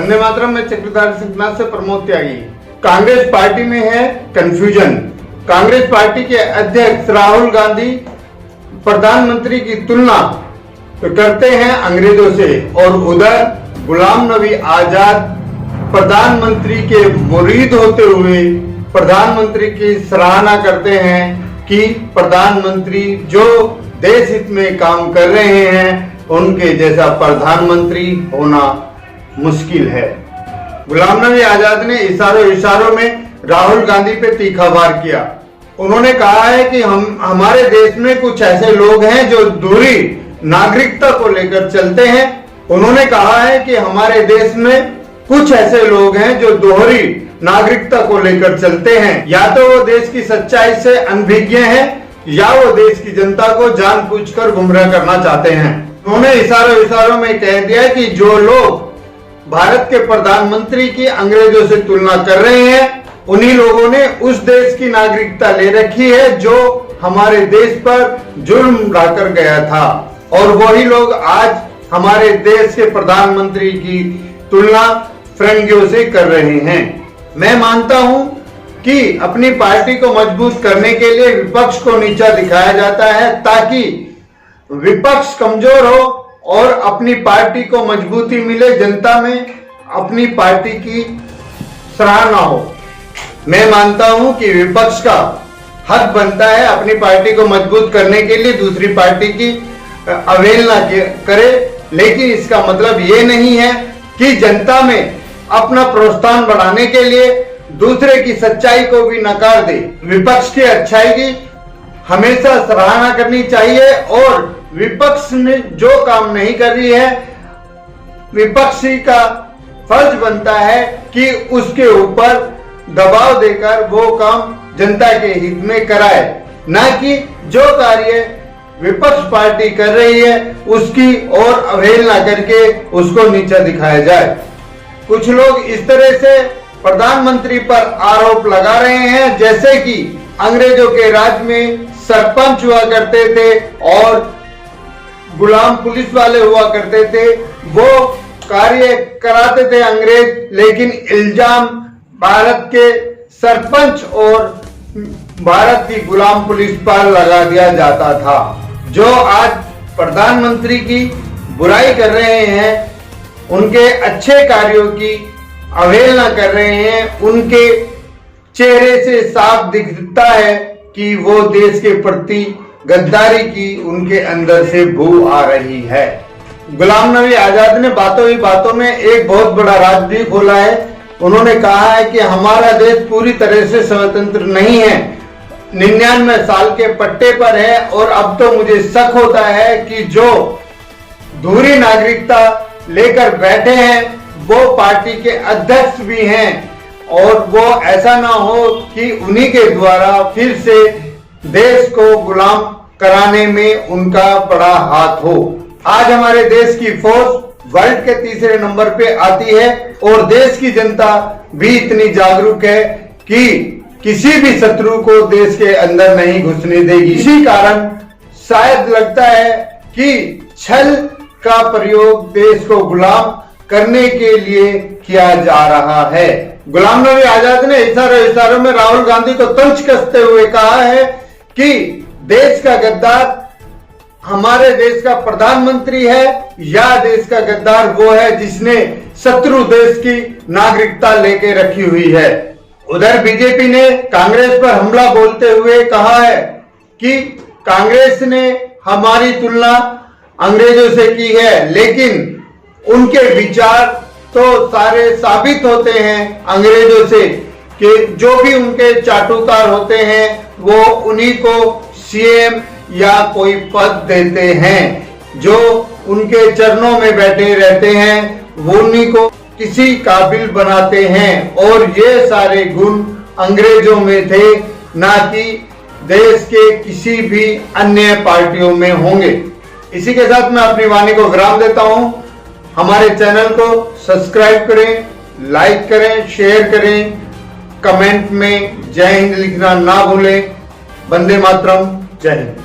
वंदे मातरम में चक्रधारी सिंह से प्रमोद त्यागी। कांग्रेस पार्टी में है कंफ्यूजन। कांग्रेस पार्टी के अध्यक्ष राहुल गांधी प्रधानमंत्री की तुलना तो करते हैं अंग्रेजों से, और उधर गुलाम नबी आजाद प्रधानमंत्री के मुरीद होते हुए प्रधानमंत्री की सराहना करते हैं कि प्रधानमंत्री जो देश हित में काम कर रहे हैं उनके जैसा प्रधानमंत्री होना मुश्किल है। गुलाम नबी आजाद ने इशारों में राहुल गांधी पे तीखा वार किया। उन्होंने कहा है कि हमारे देश में कुछ ऐसे लोग हैं जो दोहरी नागरिकता को लेकर चलते हैं। उन्होंने कहा है कि हमारे देश में कुछ ऐसे लोग हैं जो दोहरी नागरिकता को लेकर चलते हैं, या तो वो देश की सच्चाई से अनभिज्ञ हैं या वो देश की जनता को जानबूझकर गुमराह करना चाहते हैं। उन्होंने इशारों में कह दिया कि जो लोग भारत के प्रधानमंत्री की अंग्रेजों से तुलना कर रहे हैं उन्हीं लोगों ने उस देश की नागरिकता ले रखी है जो हमारे देश पर जुल्म ढाकर गया था, और वही लोग आज हमारे देश के प्रधानमंत्री की तुलना फिरंगियों से कर रहे हैं। मैं मानता हूं कि अपनी पार्टी को मजबूत करने के लिए विपक्ष को नीचा दिखाया जाता है ताकि विपक्ष कमजोर हो और अपनी पार्टी को मजबूती मिले, जनता में अपनी पार्टी की सराहना हो। मैं मानता हूं कि विपक्ष का हक बनता है अपनी पार्टी को मजबूत करने के लिए दूसरी पार्टी की अवहेलना करे, लेकिन इसका मतलब ये नहीं है कि जनता में अपना प्रोत्साहन बढ़ाने के लिए दूसरे की सच्चाई को भी नकार दे। विपक्ष की अच्छाई की हमेशा सराहना करनी चाहिए, और विपक्ष ने जो काम नहीं कर रही है विपक्षी का फर्ज बनता है कि उसके ऊपर दबाव देकर वो काम जनता के हित में कराए, ना कि जो कार्य विपक्ष पार्टी कर रही है उसकी और अवहेलना करके उसको नीचा दिखाया जाए। कुछ लोग इस तरह से प्रधानमंत्री पर आरोप लगा रहे हैं जैसे कि अंग्रेजों के राज में सरपंच हुआ करते थे और गुलाम पुलिस वाले हुआ करते थे, वो कार्य कराते थे अंग्रेज, लेकिन इल्जाम भारत के सरपंच और भारत की गुलाम पुलिस पर लगा दिया जाता था। जो आज प्रधानमंत्री की बुराई कर रहे हैं, उनके अच्छे कार्यों की अवहेलना कर रहे हैं, उनके चेहरे से साफ दिखता है कि वो देश के प्रति गद्दारी की उनके अंदर से बू आ रही है। गुलाम नबी आजाद ने बातों ही बातों में एक बहुत बड़ा राज भी खोला है। उन्होंने कहा है कि हमारा देश पूरी तरह से स्वतंत्र नहीं है, 99 साल के पट्टे पर है, और अब तो मुझे शक होता है कि जो दोहरी नागरिकता लेकर बैठे हैं वो पार्टी के अध्यक्ष भी हैं, और वो ऐसा ना हो कि उन्हीं के द्वारा फिर से देश को गुलाम कराने में उनका बड़ा हाथ हो। आज हमारे देश की फौज वर्ल्ड के तीसरे नंबर पे आती है और देश की जनता भी इतनी जागरूक है कि किसी भी शत्रु को देश के अंदर नहीं घुसने देगी। इसी कारण शायद लगता है कि छल का प्रयोग देश को गुलाम करने के लिए किया जा रहा है। गुलाम नबी आजाद ने इशारों में राहुल गांधी को तंज कसते हुए कहा है कि देश का गद्दार हमारे देश का प्रधानमंत्री है, या देश का गद्दार वो है जिसने शत्रु देश की नागरिकता लेके रखी हुई है। उधर बीजेपी ने कांग्रेस पर हमला बोलते हुए कहा है कि कांग्रेस ने हमारी तुलना अंग्रेजों से की है, लेकिन उनके विचार तो सारे साबित होते हैं अंग्रेजों से कि जो भी उनके चाटुकार होते हैं वो उन्हीं को सीएम या कोई पद देते हैं, जो उनके चरणों में बैठे रहते हैं वो उन्हीं को किसी काबिल बनाते हैं, और ये सारे गुण अंग्रेजों में थे, ना कि देश के किसी भी अन्य पार्टियों में होंगे। इसी के साथ मैं अपनी वाणी को विराम देता हूं। हमारे चैनल को सब्सक्राइब करें, लाइक करें, शेयर करें, कमेंट में जय हिंद लिखना ना भूलें। वंदे मातरम। जय हिंद।